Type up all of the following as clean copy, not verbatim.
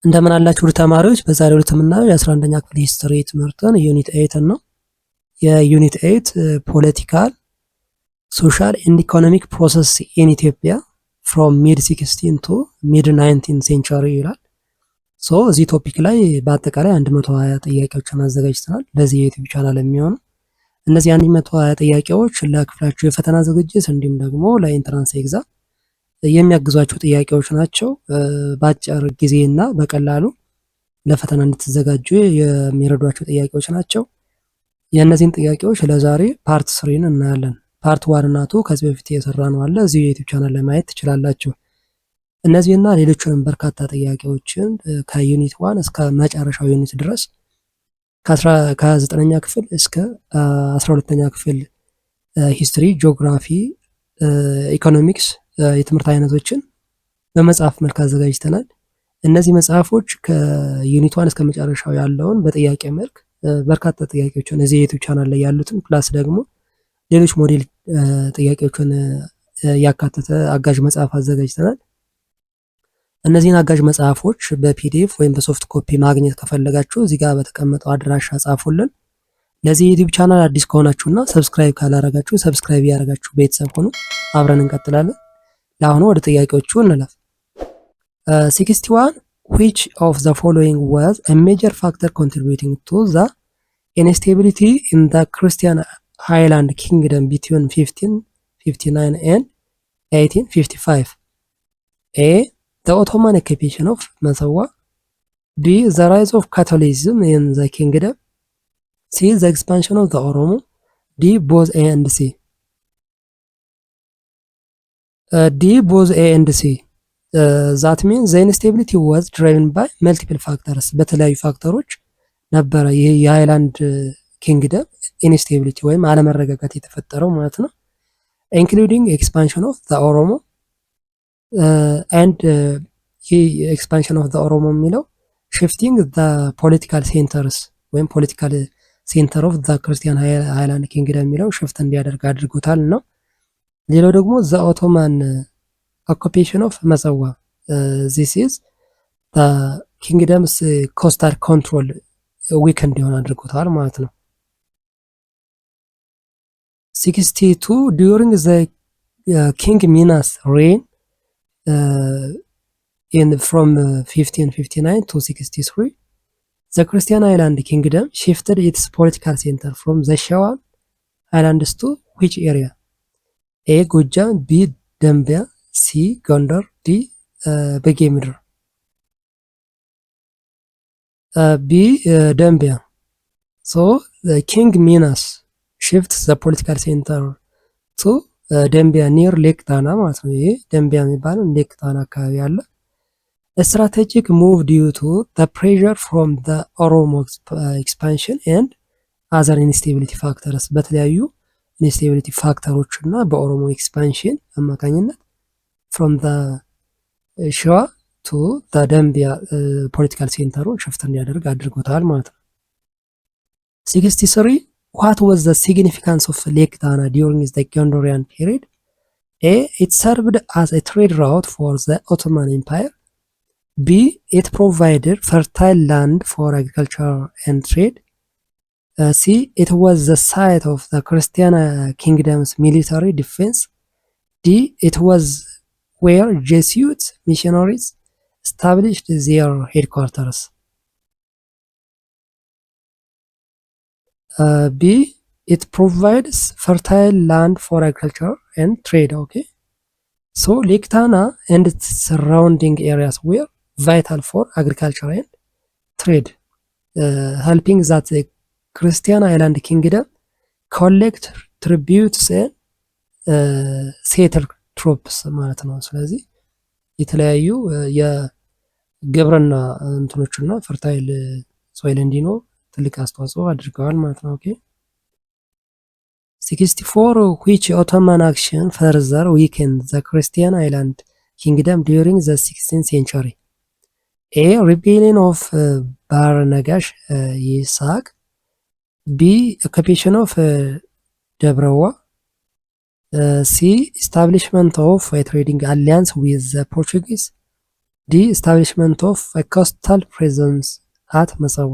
እንደምን አላችሁ ውድ ተማሪዎች። በዛሬው ዕለት የምናየው የ11ኛ ክፍል ሂስትሪ ትምህርትን ዩኒት 8 ነው። የዩኒት 8 ፖለቲካል ሶሻል ኤንድ ኢኮኖሚክ ፕሮሰስ ኢን ኢትዮጵያ ፍሮም ሚድ 16 ቱ ሚድ 19 ሴንቸሪ ይላል። እዚህ ቶፒክ ላይ በአጠቃላይ 120 ጥያቄዎችን አዘጋጅተናል ለዚህ የዩቲዩብ ቻናል የሚሆኑ። እነዚህ 120 ጥያቄዎች ለክፍላችሁ የፈተና ዝግጅት እንዲሁም ደግሞ ለኢንትራንስ ኤግዛም የሚያግዟቸው ጥያቄዎች ናቸው። በአጭር ጊዜና በቀላሉ ለፈተና እንድትዘጋጁ የሚረዷቸው ጥያቄዎች ናቸው። የእነዚህን ጥያቄዎች ለዛሬ ፓርት 3 እናያለን። ፓርት 1 እና 2 ከዚህ በፊት የሰራ ነው አለ እዚሁ የዩቲዩብ ቻናል ላይ ማየት ትችላላችሁ። እነዚህና ሌሎችንም በርካታ ጥያቄዎችን ከዩኒት 1 እስከ መጨረሻው ዩኒት ድረስ ከ9ኛ ክፍል እስከ 12ኛ ክፍል ሂስትሪ፣ ጂኦግራፊ፣ ኢኮኖሚክስ የትምህርት አይነቶችን በመጽሐፍ መልክ አዘጋጅተናል። እነዚህ መጽሐፎች ከዩኒት 1 እስከ መጨረሻው ያለውን በጥያቄ መልክ በርካታ ጥያቄዎችን እዚህ የዩቲዩብ ቻናል ላይ ያሉትን ፕላስ ደግሞ ሌሎች ሞዴል ጥያቄዎችን ያካተተ አጋዥ መጽሐፍ አዘጋጅተናል። እነዚህን አጋዥ መጽሐፎች በፒዲኤፍ ወይም በሶፍት ኮፒ ማግኘት ከፈለጋችሁ እዚህ ጋር በተቀመጠው አድራሻ ጻፉልን። ለዚህ የዩቲዩብ ቻናል አዲስ ከሆናችሁና ሰብስክራይብ ካላረጋችሁ ሰብስክራይብ ያደረጋችሁ ቤተሰብ ሆኑ። አብረን እንቀጥላለን። ለአሁኑ ወደ ጥያቄዎቹ እንለፍ። 61 which of the following was a major factor contributing to the instability in the Christian Highland Kingdom between 1559 and 1855? A. The Ottoman occupation of Massawa. B. The rise of Catholicism in the kingdom. C. The expansion of the Oromo. D. Both A and C. D. Both A and C. That means the instability was driven by multiple factors. በተለያዩ ፋክተሮች ነበረ ይህ የሃይላንድ ኪንግደም ኢንስቴቢሊቲ ወይም አለመረጋጋት የተፈጠረው ማለት ነው። ኢንክሉዲንግ ኤክስፓንሽን ኦፍ ዘ ኦሮሞ ኤንድ ይህ ኤክስፓንሽን ኦፍ ዘ ኦሮሞ የሚለው ሽፍቲንግ ዘ ፖለቲካል ሴንተርስ ወይም ፖለቲካል ሴንተር ኦፍ ዘ ክርስቲያን ሃይላንድ ኪንግደም የሚለው ሽፍት እንዲያደርግ አድርጎታል ነው። ሌላው ደግሞ ዘ ኦቶማን ኦኩፔሽን ኦፍ መሰዋ ዚስ ኢዝ ዘ ኪንግደምስ ኮስታል ኮንትሮል ዊክ እንዲሆን አድርጎታል ማለት ነው። 62 ዱሪንግ ዘ ኪንግ ሚናስ ሬን from 1559 to 63 the Christian Island Kingdom shifted its political center from the Shawan Islands to which area? A. Gojam. B. Dambia. C. Gondar. D. Bege Midr. B. Dambia. So the King Minas shifts the political center to ደምቢያ ኒር ሌክ ጣና ማለት ነው። ይሄ ደምቢያ የሚባለው ሌክ ጣና አካባቢ አለ። ስትራቴጂክ ሙቭ ዲዩ ቱ ዘ ፕሬዠር ፍሮም ዘ ኦሮሞ ኤክስፓንሽን ኤንድ አዘር ኢንስቴቢሊቲ ፋክተርስ በተለያዩ ኢንስቴቢሊቲ ፋክተሮች እና በኦሮሞ ኤክስፓንሽን አማካኝነት ፍሮም ዘ ሸዋ ቱ ዘ ደምቢያ ፖለቲካል ሴንተሩን ሽፍት እንዲያደርግ አድርጎታል ማለት ነው። 63 What was the significance of Lake Tana during the Gondorian period? A. It served as a trade route for the Ottoman Empire. B. It provided fertile land for agriculture and trade. C. It was the site of the Christian kingdom's military defense. D. It was where Jesuit missionaries established their headquarters. B. It provides fertile land for agriculture and trade. Okay, so Lake Tana and its surrounding areas were vital for agriculture and trade, helping that the Christian Island Kingdom collect tributes and settle troops ማለት ነው። ስለዚህ የተለያዩ የግብርና እንትኖችና ፈርታይል ሶይል እንዲኖር ትልቅ አስተዋጽኦ አድርገዋል ማለት ነው። ኦኬ 64 which Ottoman action further weakened the Christian Island Kingdom during the 16th century? A. Rebellion of Barnagash Yisak. B. Occupation of Debrawa. C. Establishment of a trading alliance with the Portuguese. ዲ ኤስታብሊሽመንት ኦፍ ኮስታል ፕሬዘንስ አት መጸዋ።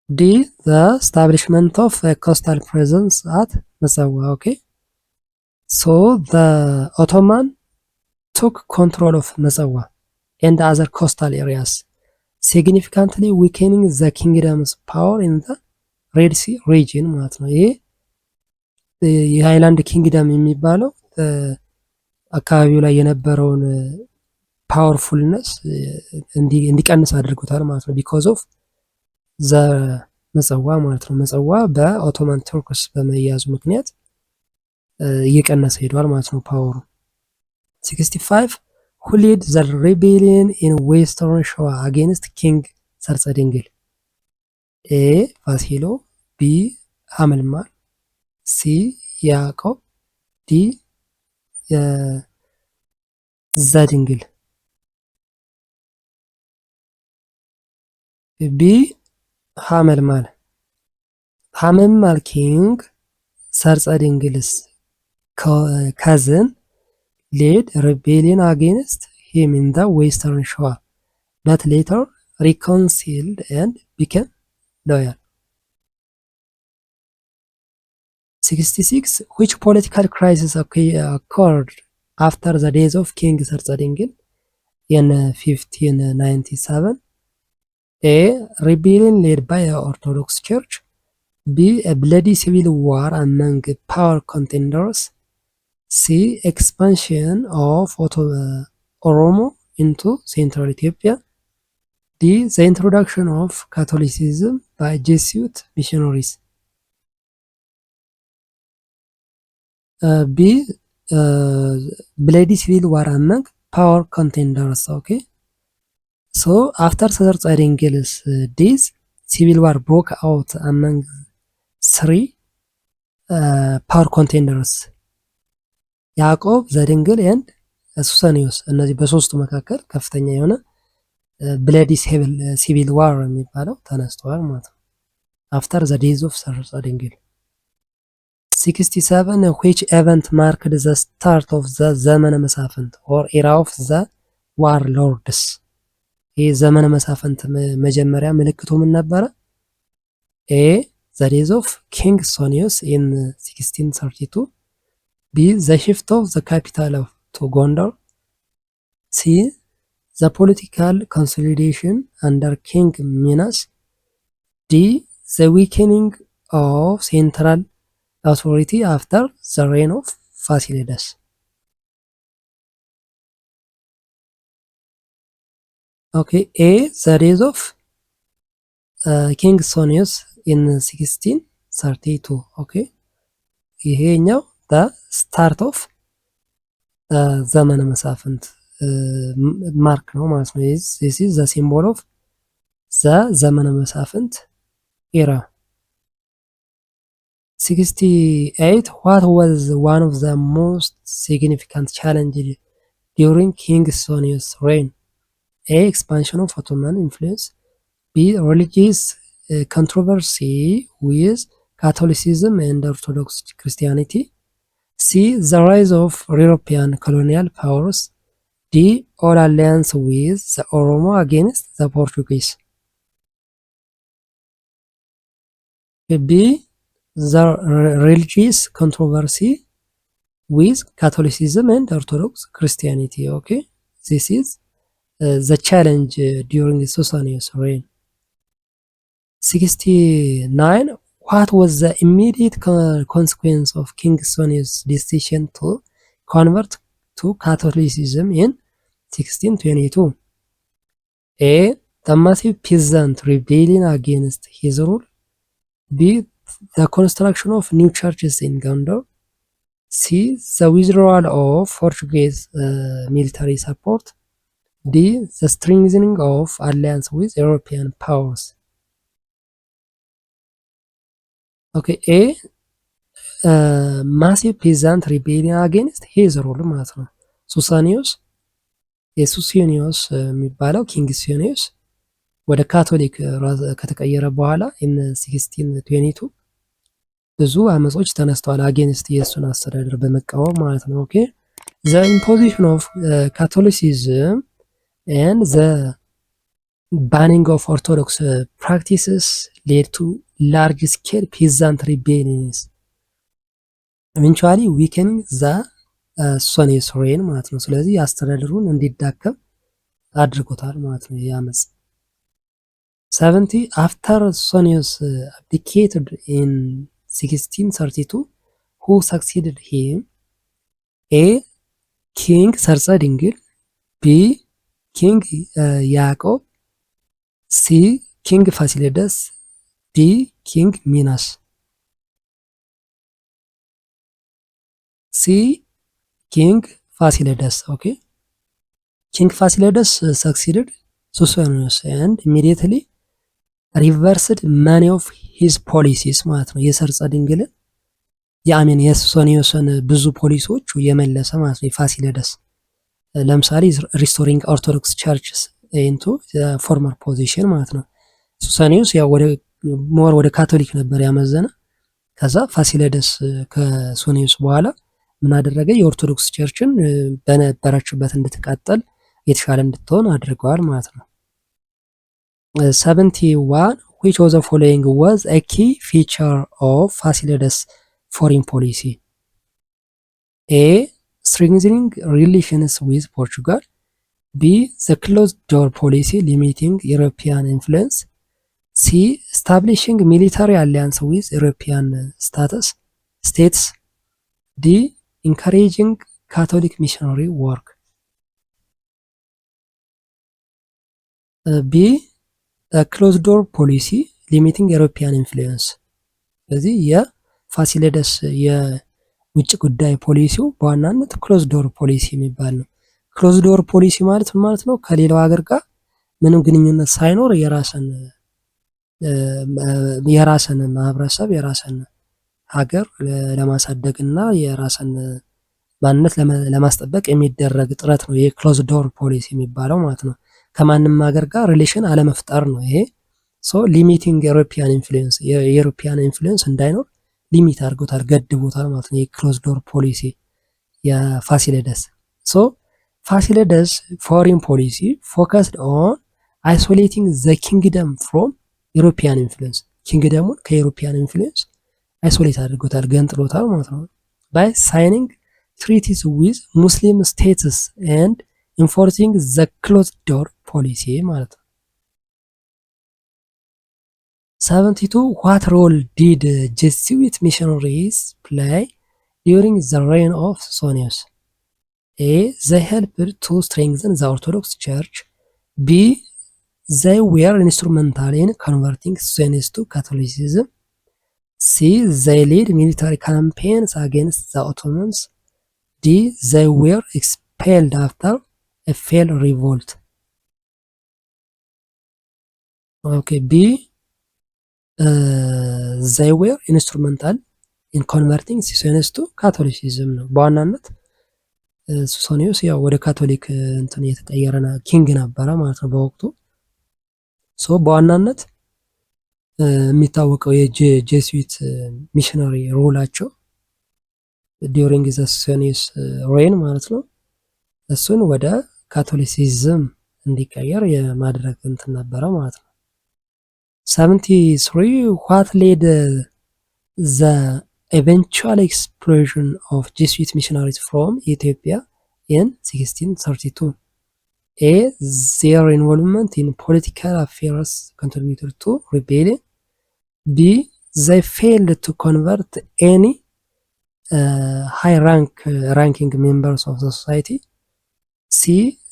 ዲ ዘ ኤስታብሊሽመንት ኦፍ ኮስታል ፕሬዘንስ አት መጸዋ። ኦኬ ሶ ዘ ኦቶማን ቱክ ኮንትሮል ኦፍ መጸዋ ኤንድ አዘር ኮስታል ኤሪያስ ሲግኒፊካንትሊ ዊኬኒንግ ዘ ኪንግደምስ ፓወር ኢን ዘ ሬድ ሲ ሪጅን ማለት ነው። ይሄ የሃይላንድ ኪንግደም የሚባለው አካባቢው ላይ የነበረውን ፓወርፉልነስ እንዲቀንስ አድርጎታል ማለት ነው። ቢኮዝ ኦፍ ዘ መጸዋ ማለት ነው። መጸዋ በኦቶማን ቱርክስ በመያዙ ምክንያት እየቀነሰ ሄዷል ማለት ነው ፓወሩ። 65 who led the rebellion in western ሸዋ against king ሰርጸ ድንግል? ኤ ፋሲሎ፣ ቢ ሐመልማል፣ ሲ ያዕቆብ፣ ዲ ዘድንግል። ቢ ሐመልማል። ሐመልማል ኪንግ ሰርጸ ድንግልስ cousin led rebellion against him in the western ሸዋ but later reconciled and became loyal. 66 which political crisis occurred after the days of king ሰርጸ ድንግል in 1597? A rebellion led by Orthodox Church, B a bloody civil war among power contenders, C expansion of Oromo into central Ethiopia, D the introduction of Catholicism by Jesuit missionaries. B bloody civil war among power contenders. Okay, so after ሰርጸ ድንግል's death, civil war broke out among three power contenders, ያዕቆብ፣ ዘድንግል ኤንድ ሱሰኒዮስ። እነዚህ በሶስቱ መካከል ከፍተኛ የሆነ ብለዲ ሲቪል ዋር የሚባለው ተነስተዋል ማለት ነው አፍተር ዘ ዴዝ ኦፍ ሰርጸ ድንግል። 67 which event marked the start of the ዘመነ መሳፍንት or era of the warlords? ይህ ዘመነ መሳፍንት መጀመሪያ ምልክቱ ምን ነበረ? ኤ the days of king ሶኒዮስ in 1632, B the shift of the capital to Gondar, C the political consolidation under King Minas, D the weakening of central authority after the reign of Fasilides. Okay, A the days of King Sonius in 1632. Okay, ይሄኛው the start of ዘመነ መሳፍንት ማርክ ነው ማለት ነው። this is the symbol of the ዘመነ መሳፍንት era. 68 what was one of the most significant challenges during King Sonius reign? A expansion of Ottoman influence, B religious controversy with Catholicism and Orthodox Christianity, C the rise of European colonial powers, D all alliance with the Oromo against the Portuguese. B the religious controversy with Catholicism and Orthodox Christianity. Okay, this is the challenge during Susanius' reign. 69 what was the immediate consequence of King Sonius' decision to convert to Catholicism in 1622? A the massive peasant rebellion against his rule, B the construction of new churches in Gondar, C the withdrawal of Portuguese military support, D the strengthening of alliance with European powers. Okay, A massive peasant rebellion against his rule ማለት ነው። ሱሳኒዮስ የሱሲኒዮስ የሚባለው ኪንግ ሲኒዮስ ወደ ካቶሊክ ከተቀየረ በኋላ in 1622 ብዙ አመጾች ተነስተዋል አጌንስት የእሱን አስተዳደር በመቃወም ማለት ነው። ኦኬ The imposition of Catholicism and the banning of Orthodox practices led to large-scale peasant rebellions, eventually weakening the ሶኔስ ሬን ማለት ነው። ስለዚህ አስተዳደሩን እንዲዳከም አድርጎታል ማለት ነው ይህ አመፅ። 70 after Sonius abdicated in 1632 who succeeded him? A. ኪንግ ሰርጸ ድንግል፣ ቢ ኪንግ ያዕቆብ፣ ሲ ኪንግ ፋሲለደስ፣ ዲ ኪንግ ሚናስ። ሲ ኪንግ ፋሲለደስ። ኦኬ ኪንግ ፋሲለደስ succeeded Suetonius and immediately reversed many of his policies ማለት ነው። የሰርጸ ድንግልን የአሜን የሱሰኒዮስን ብዙ ፖሊሲዎች የመለሰ ማለት ነው የፋሲለደስ። ለምሳሌ ሪስቶሪንግ ኦርቶዶክስ ቸርችስ ኢንቱ ፎርመር ፖዚሽን ማለት ነው። ሱሰኒዮስ ያው ወደ ካቶሊክ ነበር ያመዘነ። ከዛ ፋሲለደስ ከሱሰኒዮስ በኋላ ምን አደረገ? የኦርቶዶክስ ቸርችን በነበረችበት እንድትቀጥል የተሻለ እንድትሆን አድርገዋል ማለት ነው። 71 which of the following was a key feature of Fasilides' foreign policy? A. strengthening relations with Portugal. B. the closed door policy limiting European influence. C. establishing military alliance with European states. D. encouraging Catholic missionary work. B. closed door policy limiting European influence. ስለዚህ የፋሲለደስ የውጭ ጉዳይ ፖሊሲው በዋናነት ክሎዝ ዶር ፖሊሲ የሚባል ነው። ክሎዝ ዶር ፖሊሲ ማለት ምን ማለት ነው? ከሌላው ሀገር ጋር ምንም ግንኙነት ሳይኖር የራስን ማህበረሰብ የራስን ሀገር ለማሳደግ እና የራስን ማንነት ለማስጠበቅ የሚደረግ ጥረት ነው ይሄ ክሎዝ ዶር ፖሊሲ የሚባለው ማለት ነው። ከማንም ሀገር ጋር ሪሌሽን አለመፍጠር ነው ይሄ። ሶ ሊሚቲንግ ዩሮፒያን ኢንፍሉዌንስ የዩሮፒያን ኢንፍሉዌንስ እንዳይኖር ሊሚት አድርጎታል፣ ገድቦታል ማለት ነው የክሎዝ ዶር ፖሊሲ የፋሲለደስ። ሶ ፋሲለደስ ፎሪን ፖሊሲ ፎከስድ ኦን አይሶሌቲንግ ዘ ኪንግደም ፍሮም ዩሮፒያን ኢንፍሉዌንስ፣ ኪንግደሙን ከዩሮፒያን ኢንፍሉዌንስ አይሶሌት አድርጎታል፣ ገንጥሎታል ማለት ነው። ባይ ሳይኒንግ ትሪቲስ ዊዝ ሙስሊም ስቴትስ ኤንድ ኢንፎርሲንግ ዘ ክሎዝ ዶር ፖሊሲ ማለት ነው። 72 what role did Jesuit missionaries play during the reign of Suetonius? A. they helped to strengthen the Orthodox Church. B. they were instrumental in converting Suetonius to Catholicism. C. they led military campaigns against the Ottomans. D. they were expelled after a failed revolt. Okay, B. they were instrumental in converting Suetonius to Catholicism ነው። በዋናነት ሱሰኒዮስ ያው ወደ ካቶሊክ እንትን የተቀየረ ኪንግ ነበረ ማለት ነው በወቅቱ። ሶ በዋናነት የሚታወቀው የጄሱዊት ሚሽነሪ ሮላቸው ዲዩሪንግ ዘ ሱሰኒዮስ ሬን ማለት ነው እሱን ወደ ካቶሊሲዝም እንዲቀየር የማድረግ እንትን ነበረ ማለት ነው። 73 what led the eventual expulsion of Jesuit missionaries from Ethiopia in 1632? A. their involvement in political affairs contributed to rebellion. B. they failed to convert any high-ranking members of the society. C.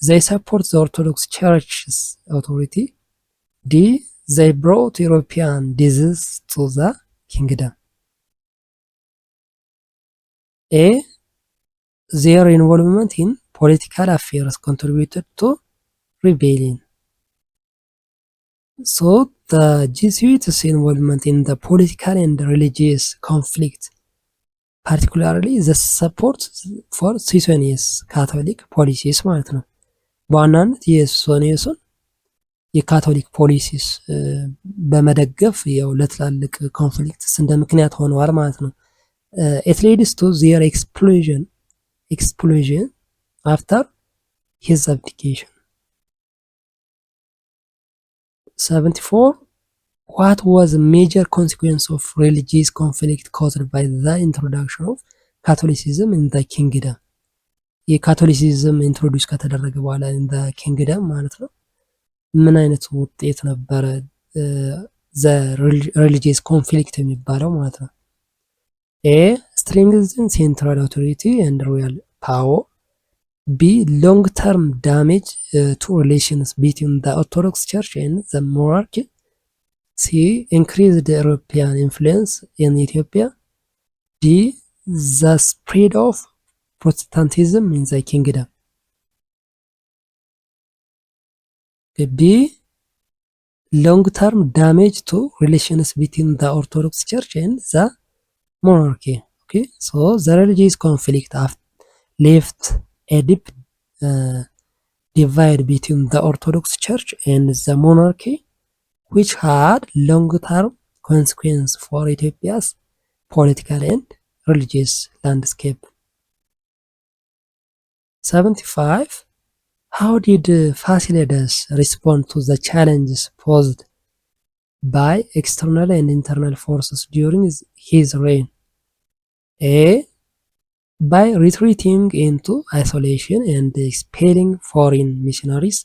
they support the Orthodox Church's authority. D. they brought European disease to the kingdom. A. their involvement in political affairs contributed to rebellion. So the Jesuits' involvement in the political and religious conflict, particularly the support for Suetonius Catholic policies ማለት ነው። በዋናነት የሱሰኒዮስን የካቶሊክ ፖሊሲስ በመደገፍ ያው ለትላልቅ ኮንፍሊክትስ እንደ ምክንያት ሆነዋል ማለት ነው። it leads to their explosion after his abdication. 74. What was a major consequence of religious conflict caused by the introduction of Catholicism in the kingdom? የካቶሊሲዝም ኢንትሮዲውስ ከተደረገ በኋላ ኢን ዘ ኪንግደም ማለት ነው ምን አይነት ውጤት ነበረ ዘ ሪሊጂየስ ኮንፍሊክት የሚባለው ማለት ነው? ኤ ስትሬንግዝን ሴንትራል አውቶሪቲ ኤንድ ሮያል ፓወር፣ ቢ ሎንግ ተርም ዳሜጅ ቱ ሪሌሽንስ ቢትዊን ዘ ኦርቶዶክስ ቸርች ኤንድ ዘ ሞናርኪ፣ ሲ ኢንክሪዝድ ኢሮፒያን ኢንፍሉዌንስ ኢን ኢትዮጵያ፣ ዲ ዘ ስፕሬድ ኦፍ ፕሮቴስታንቲዝም ኢን ዘ ኪንግደም። ቢ long term damage to relations between the Orthodox Church and the monarchy. Okay, so the religious conflict left a deep divide between the Orthodox Church and the monarchy, which had long term consequences for Ethiopia's political and religious landscape. 75. How did Fasilides respond to the challenges posed by external and internal forces during his reign? A. By retreating into isolation and expelling foreign missionaries.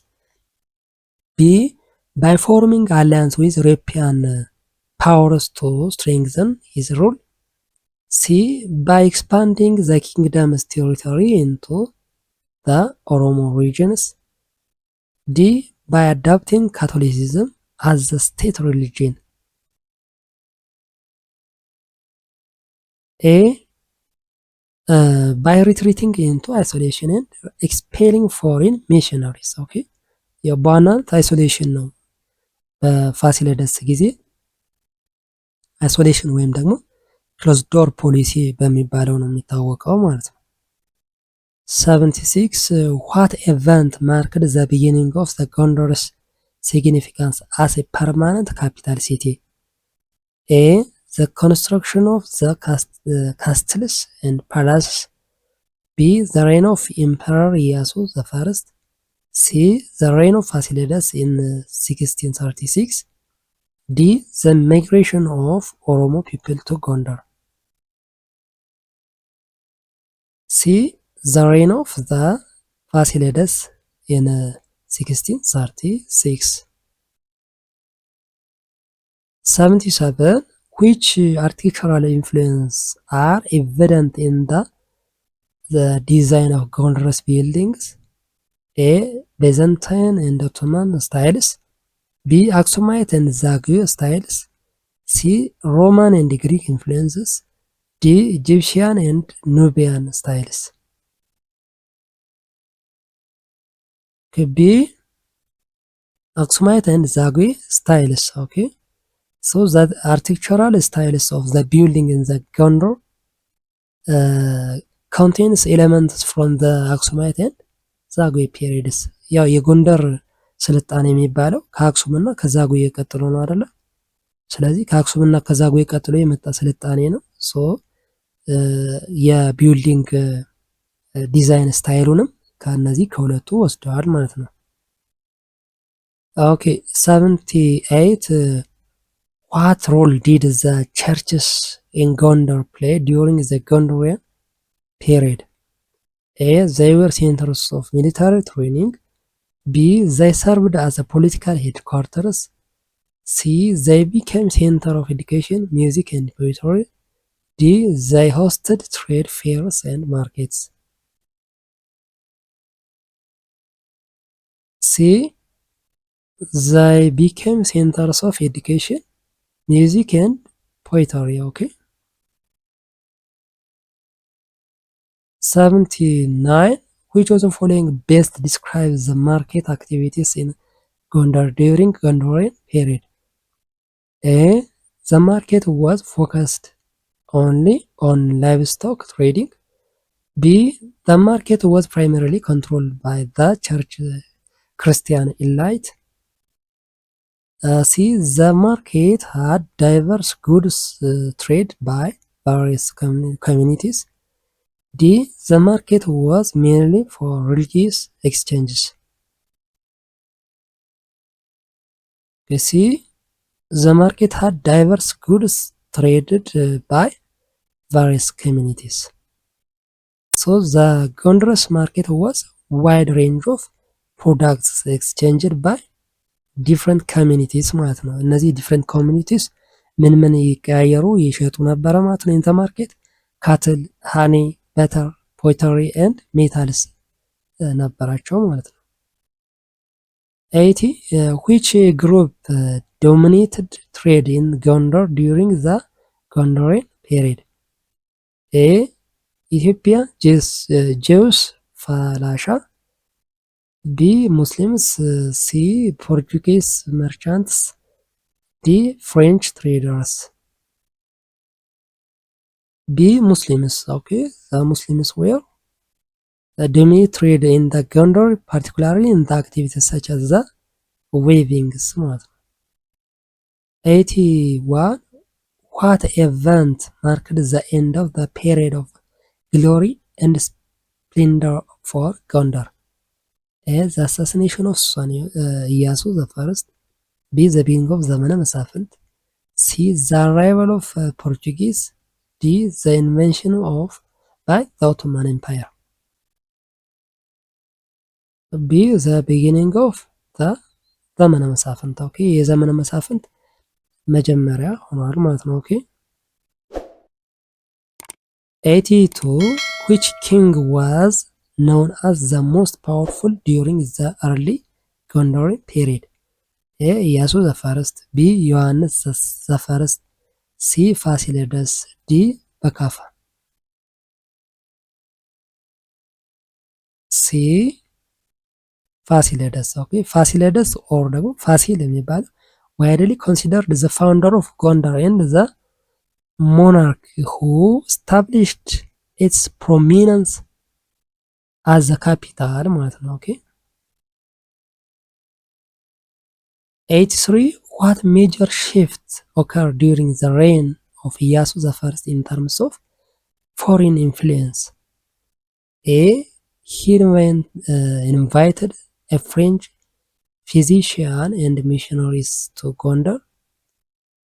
B. By forming alliance with European powers to strengthen his rule. C. By expanding the kingdom's territory into the Oromo regions. D. By adopting Catholicism as the state religion. A. By retreating into isolation and expelling foreign missionaries. Okay, የባናት አይሶሌሽን ነው በፋሲለደስ ጊዜ አይሶሌሽን ወይም ደግሞ ክሎዝ ዶር ፖሊሲ በሚባለው ነው የሚታወቀው ማለት ነው። 76. What event marked the beginning of the Gondor's significance as a permanent capital city? A. The construction of the castles and palaces. B. The reign of Emperor Ieyasu I. C. The reign of Fasilides in 1636. D. The migration of Oromo people to Gondor. C. The reign of the Fasilides in 1636. 77. Which architectural influence are evident in the design of Gondor's buildings? A. Byzantine and Ottoman styles. B. Aksumite and Zagwe styles. C. Roman and Greek influences. D. Egyptian and Nubian styles. B. Aksumite and Zagwe styles. Okay, so the architectural styles of the building in the Gondor contains elements from the Aksumite and Zagwe periods. ያው የጎንደር ስልጣኔ የሚባለው ከአክሱም እና ከዛጉዌ ቀጥሎ ነው አይደለ? ስለዚህ ከአክሱም እና ከዛጉዌ ቀጥሎ የመጣ ስልጣኔ ነው። ሶ የቢልዲንግ ዲዛይን ስታይሉንም ከነዚህ ከሁለቱ ወስደዋል ማለት ነው። ኦኬ 78. What role did the churches in Gondor play during the Gondorian period? A. They were centers of military training. B. They served as a political headquarters. C. They became center of education, music and poetry. D. They hosted trade fairs and markets. C. They became centers of education, music and poetry. Okay. 79. Which of the following best describes the market activities in Gondor during Gondorian period? A. The market was focused only on livestock trading. B. The market was primarily controlled by the church Christian elite. C. The market had diverse goods trade by various communities. D. The market was mainly for religious exchanges. C. The market had diverse goods traded by various communities. So the Gondar's market was wide range of products exchanged by different communities ማለት ነው። እነዚህ different communities ምን ምን ይቀያየሩ ይሸጡ ነበረ ማለት ነው። ኢን ዘ ማርኬት ካትል፣ ሃኒ፣ በተር፣ ፖይተሪ ኤንድ ሜታልስ ነበራቸው ማለት ነው። 80 which group dominated trade in Gondar during the Gondorian period? A. ኢትዮጵያ ጄውስ ፈላሻ፣ ቢ ሙስሊምስ፣ ሲ ፖርቹጊስ መርቻንትስ፣ ዲ ፍሬንች ትሬደርስ። ቢ ሙስሊምስ። ኦኬ ዘ ሙስሊምስ ዌር dominate trade in the Gondar, particularly in the activities such as the weavings ማለት ነው። 81 what event marked the end of the period of glory and splendor for Gondar? A. The assassination of Iyasu the first. B. The beginning of ዘመነ መሳፍንት። C. The arrival of Portuguese. D. The invention of by the Ottoman Empire. B. The beginning of the ዘመነ መሳፍንት። ኦኬ የዘመነ መሳፍንት መጀመሪያ ሆኗል ማለት ነው። ኦኬ 82 which king was known as the most powerful during the early Gondorian period? A. ኢያሱ the first. B. ዮሐንስ the first. C. ፋሲለደስ. D. በካፋ። C. ፋሲለደስ። ኦኬ ፋሲለደስ ኦር ደግሞ ፋሲል የሚባለው widely considered the founder of Gondar and the monarch who established its prominence as the capital ማለት ነው። ኦኬ 83 what major shifts occurred during the reign of Iyasu the first in terms of foreign influence? A. He invited a French physician and missionaries to Gondar.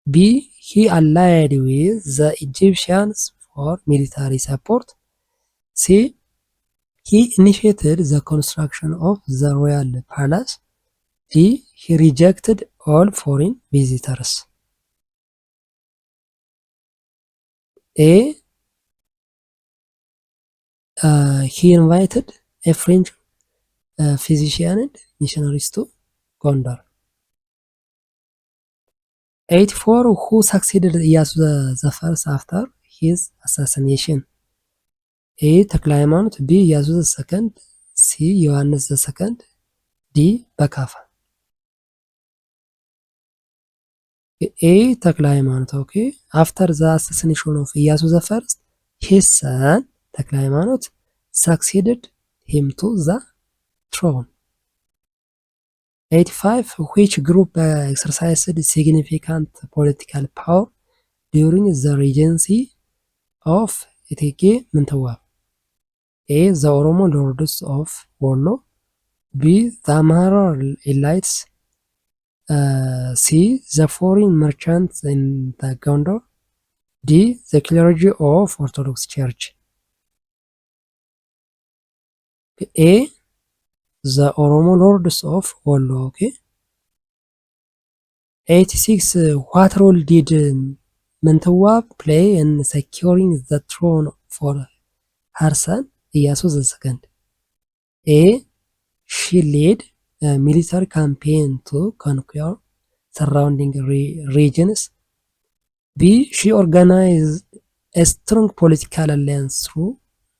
B. He allied with the Egyptians for military support. C. He initiated the construction of the royal palace. D. He rejected all foreign visitors. A. He invited a French physician and missionaries to Gondar. 84 who succeeded Iyasu the first after his assassination? A. ተክለ ሃይማኖት፣ B. ኢያሱ the second, C. ዮሐንስ the second, D. በካፋ። A. ተክለ ሃይማኖት። ኦኬ after the assassination of ኢያሱ the first his son ተክለ ሃይማኖት succeeded him to the throne. 85 which group exercised significant political power during the regency of እቴጌ ምንትዋብ? A. the Oromo lords of Wollo. B. the Amhara elites. C. the foreign merchants in the Gondar. D. the clergy of Orthodox Church. A. the Oromo lords of Wollo. Okay. 86 what role did ምንትዋብ play in securing the throne for her son ኢያሱ the second? A. she led a military campaign to conquer surrounding regions. B. she organized a strong political alliance through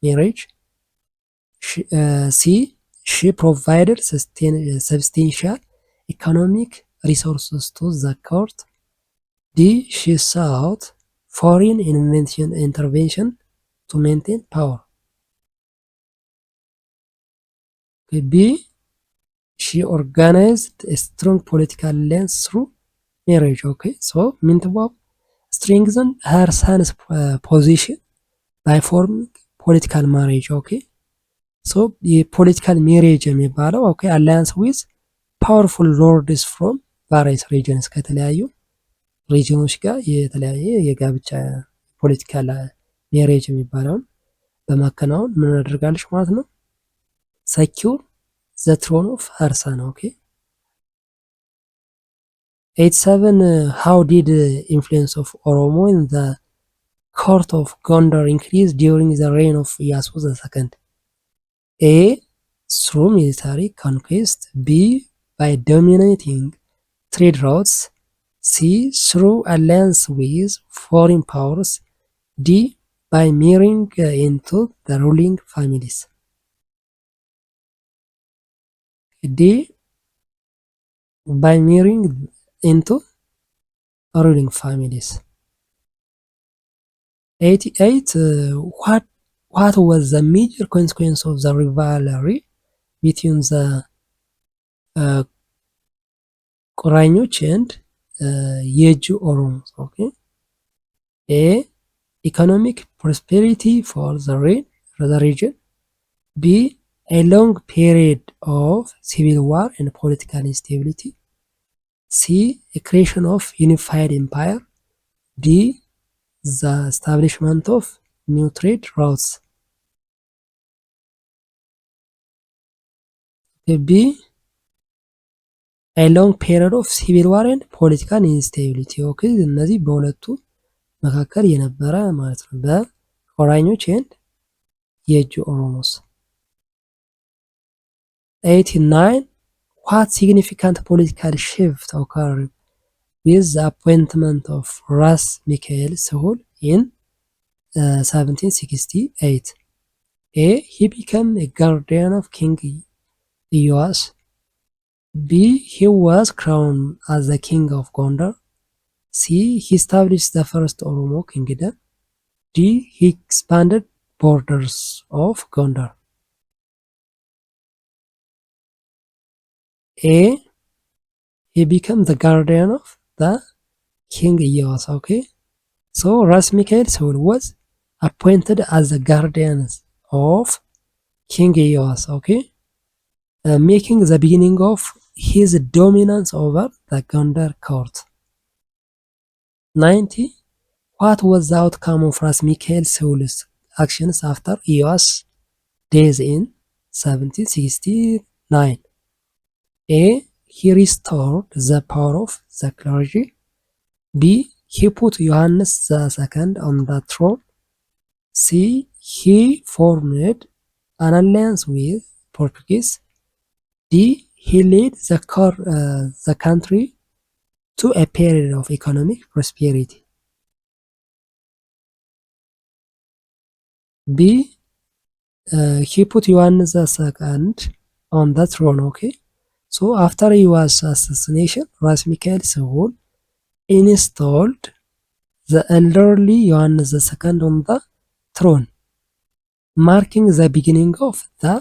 marriage. C. she provided substantial economic resources to the court. D. she sought foreign intervention to maintain power. B. she organized a strong political alliance through marriage. Okay, so ምንትዋብ strengthened her son's position by forming ፖለቲካል ማሬጅ ኦኬ። ሶ የፖለቲካል ሜሬጅ የሚባለው ኦኬ አላያንስ ዊዝ ፓወርፉል ሎርድስ ፍሮም ቫሪየስ ሪጅንስ ከተለያዩ ሪጅኖች ጋር የተለያየ የጋብቻ ፖለቲካል ሜሬጅ የሚባለውን በማከናወን ምን አድርጋለች ማለት ነው? ሰኪውር ዘ ትሮን ኦፍ ሀር ሰን ኦኬ። 87 how did influence of Oromo in the court of Gondar increase during the reign of Iyasu II? A. through military conquest. B. by dominating trade routes. C. through alliance with foreign powers. D. by marrying into the ruling families. D. by marrying into ruling families. 88 what was the major consequence of the rivalry between the ቁራኞች and የእጁ ኦሮሞስ okay? A. economic prosperity for the region. B. a long period of civil war and political instability. C. a creation of unified empire. D. the establishment of new trade routes. B. a long period of civil war and political instability okay? እነዚህ በሁለቱ መካከል የነበረ ማለት ነው በቆራኞች and የእጁ ኦሮሞስ። 89 what significant political shift occurred with the appointment of ራስ ሚካኤል ስሁል in 1768? A. he became a guardian of King Iyas. B. he was crowned as the king of Gondar. C. he established the first Oromo kingdom. D. he expanded borders of Gondar. A. he became the guardian of the King Iyas okay? So ራስ ሚካኤል ስሁል was appointed as the guardian of King Iyas okay? Making the beginning of his dominance over the Gondar court. 90 what was the outcome of ራስ ሚካኤል ስሁል's actions after Iyas' death in 1769? A. he restored the power of the clergy. B. he put ዮሐንስ II on the throne. C. he formed an alliance with Portuguese. D. he led the country to a period of economic prosperity. B. he put ዮሐንስ II on the throne okay? So after Iyas' assassination ራስ ሚካኤል ስሁል installed the elderly ዮሐንስ II on the throne, marking the beginning of the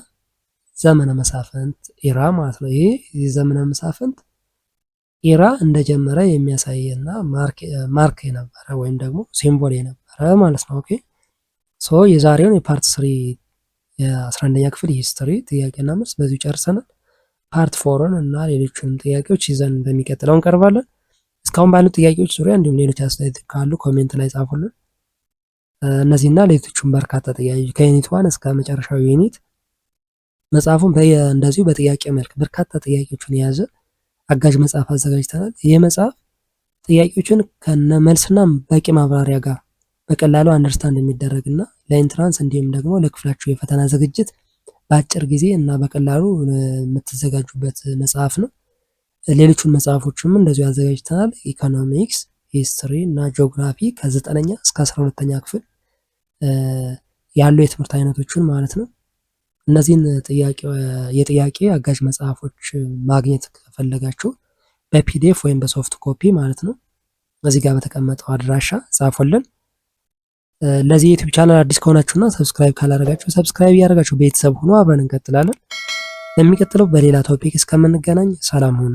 ዘመነ መሳፍንት ኢራ ማለት ነው። ይሄ የዘመነ መሳፍንት ኢራ እንደጀመረ የሚያሳይና ማርክ የነበረ ወይም ደግሞ ሲምቦል የነበረ ማለት ነው። ኦኬ ሶ የዛሬውን የፓርት 3 የ11ኛ ክፍል ሂስትሪ ጥያቄና መልስ በዚሁ ጨርሰናል። ፓርት 4ን እና ሌሎችንም ጥያቄዎች ይዘን በሚቀጥለው እንቀርባለን። እስካሁን ባሉት ጥያቄዎች ዙሪያ እንዲሁም ሌሎች አስተያየት ካሉ ኮሜንት ላይ ጻፉልን። እነዚህና ሌሎችም በርካታ ጥያቄዎች ከዩኒት 1 እስከ መጨረሻው ዩኒት መጽሐፉን እንደዚሁ በጥያቄ መልክ በርካታ ጥያቄዎችን የያዘ አጋዥ መጽሐፍ አዘጋጅተናል። ይህ መጽሐፍ ጥያቄዎችን ከነ መልስና በቂ ማብራሪያ ጋር በቀላሉ አንደርስታንድ የሚደረግና ለኢንትራንስ እንዲሁም ደግሞ ለክፍላችሁ የፈተና ዝግጅት በአጭር ጊዜ እና በቀላሉ የምትዘጋጁበት መጽሐፍ ነው። ሌሎቹን መጽሐፎችም እንደዚሁ አዘጋጅተናል። ኢኮኖሚክስ፣ ሂስትሪ እና ጂኦግራፊ ከ9ኛ እስከ 12ኛ ክፍል ያሉ የትምህርት አይነቶችን ማለት ነው። እነዚህን የጥያቄ አጋዥ መጽሐፎች ማግኘት ከፈለጋችሁ በፒዲኤፍ ወይም በሶፍት ኮፒ ማለት ነው እዚህ ጋር በተቀመጠው አድራሻ ጻፉልን። ለዚህ ዩቲዩብ ቻናል አዲስ ከሆናችሁና ሰብስክራይብ ካላደረጋችሁ ሰብስክራይብ ያደርጋችሁ ቤተሰብ ሆኖ አብረን እንቀጥላለን። በሚቀጥለው በሌላ ቶፒክ እስከምንገናኝ ሰላም ሁኑ።